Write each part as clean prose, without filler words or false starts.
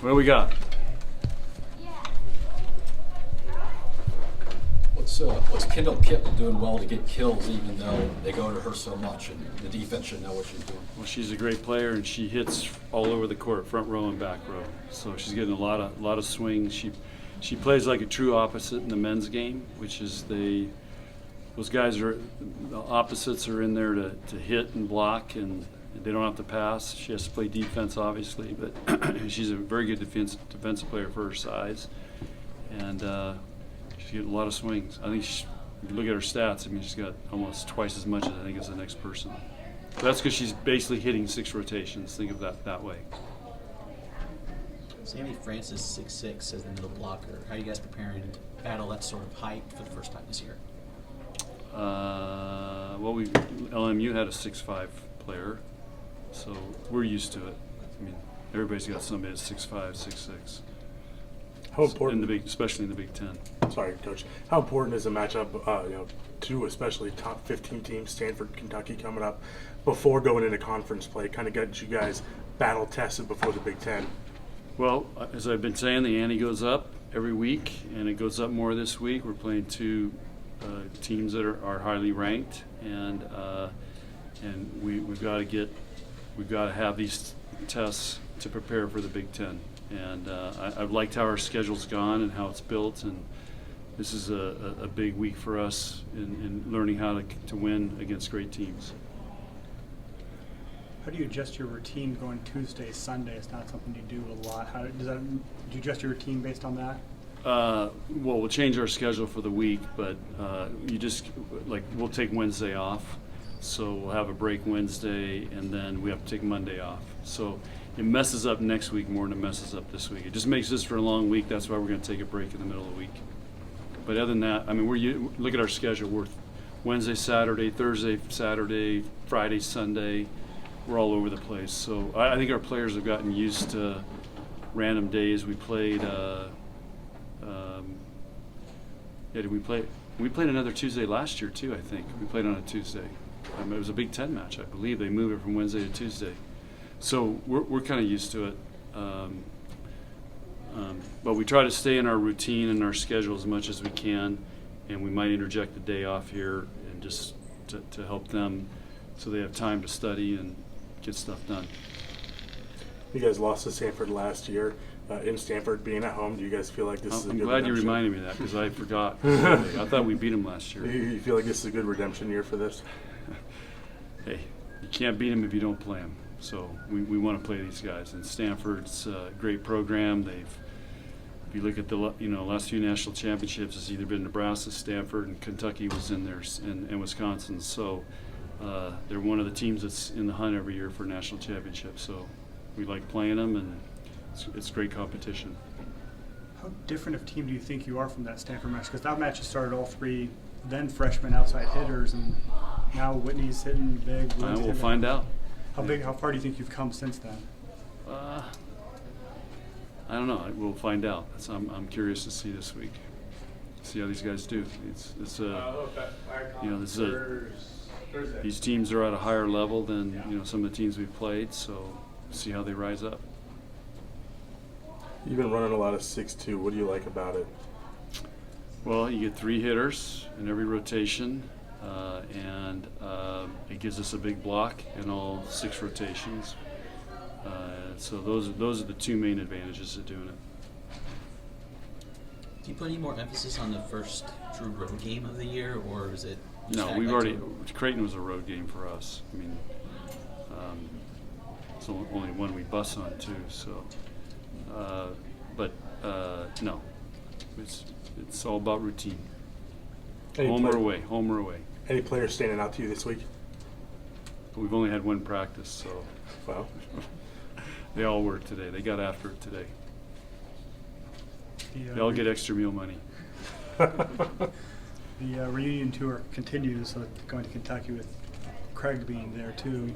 What do we got? What's Kendall Kipp doing well to get kills, even though they go to her so much, and the defense should know what she's doing? Well, she's a great player, and she hits all over the court, front row and back row. So she's getting a lot of swings. She plays like a true opposite in the men's game, which is those guys the opposites are in there to hit and block, and they don't have to pass. She has to play defense, obviously, but she's a very good defensive player for her size, and she's getting a lot of swings. I think if you look at her stats, I mean, she's got almost twice as much as I think as the next person. But that's because she's basically hitting 6 rotations. Think of that way. Sammy Francis, 6'6", as the middle blocker. How are you guys preparing to battle that sort of height for the first time this year? LMU had a 6'5" player, so we're used to it. I mean, everybody's got somebody that's 6'5", 6'6". How important, especially in the Big Ten. Sorry, Coach. How important is a matchup, two especially top 15 teams, Stanford, Kentucky, coming up before going into conference play? Kind of get you guys battle tested before the Big Ten. Well, as I've been saying, the ante goes up every week, and it goes up more this week. We're playing 2 teams that are highly ranked, and we've got to have these tests to prepare for the Big Ten. And I've liked how our schedule's gone and how it's built, and this is a big week for us in learning how to win against great teams. How do you adjust your routine going Tuesday, Sunday? It's not something you do a lot. Do you adjust your routine based on that? Well, we'll change our schedule for the week, but we'll take Wednesday off. So we'll have a break Wednesday, and then we have to take Monday off. So it messes up next week more than it messes up this week. It just makes this for a long week. That's why we're going to take a break in the middle of the week. But other than that, I mean, look at our schedule. We're Wednesday, Saturday, Thursday, Saturday, Friday, Sunday. We're all over the place. So I think our players have gotten used to random days. We played. We played another Tuesday last year too. I think we played on a Tuesday. It was a Big Ten match, I believe. They moved it from Wednesday to Tuesday. So we're kind of used to it. But we try to stay in our routine and our schedule as much as we can, and we might interject a day off here and just to help them so they have time to study and get stuff done. You guys lost to Stanford last year. In Stanford, being at home, do you guys feel like this is a good redemption? I'm glad you reminded me of that, because I forgot. I thought we beat them last year. You feel like this is a good redemption year for this? Hey, you can't beat them if you don't play them. So we want to play these guys. And Stanford's a great program. If you look at the last few national championships, it's either been Nebraska, Stanford, and Kentucky was in there, and Wisconsin. So they're one of the teams that's in the hunt every year for national championships. So we like playing them, and it's great competition. How different of a team do you think you are from that Stanford match? Because that match has started all 3 then freshmen outside hitters, and now Whitney's hitting big. We'll find out. How far do you think you've come since then? I don't know. We'll find out. I'm curious to see this week. See how these guys do. These teams are at a higher level than some of the teams we've played. So see how they rise up. You've been running a lot of 6-2. What do you like about it? Well, you get 3 hitters in every rotation, and it gives us a big block in all 6 rotations. So those are the 2 main advantages of doing it. Do you put any more emphasis on the first true road game of the year, or is it? No, Creighton was a road game for us. I mean, it's only one we bus on too. So, no, it's all about routine. Home or away. Any players standing out to you this week? We've only had 1 practice, so. Wow. They all work today. They got after it today. They all get extra meal money. The reunion tour continues, so going to Kentucky with Craig being there too.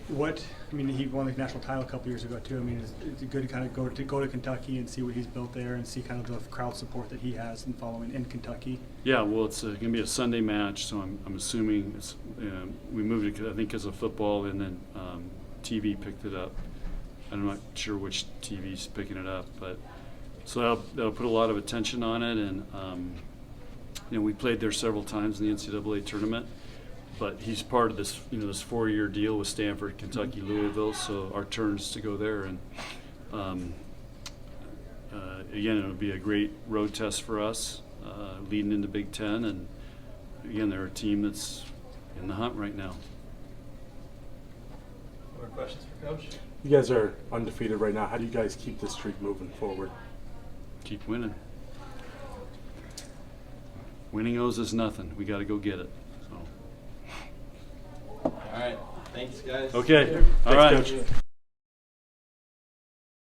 He won the national title a couple years ago too. I mean, it's good to kind of go to Kentucky and see what he's built there and see kind of the crowd support that he has in following in Kentucky. Yeah, well, it's going to be a Sunday match, so I'm assuming we moved it, I think, because of football, and then TV picked it up. I'm not sure which TV's picking it up, but so they'll put a lot of attention on it, and we played there several times in the NCAA tournament. But he's part of this, this 4-year deal with Stanford, Kentucky, Louisville. So our turn's to go there, and again, it'll be a great road test for us, leading into Big Ten, and again, they're a team that's in the hunt right now. More questions for Coach? You guys are undefeated right now. How do you guys keep this streak moving forward? Keep winning. Winning owes us nothing. We got to go get it. So. All right. Thanks, guys. Okay. All Thanks, right. Coach.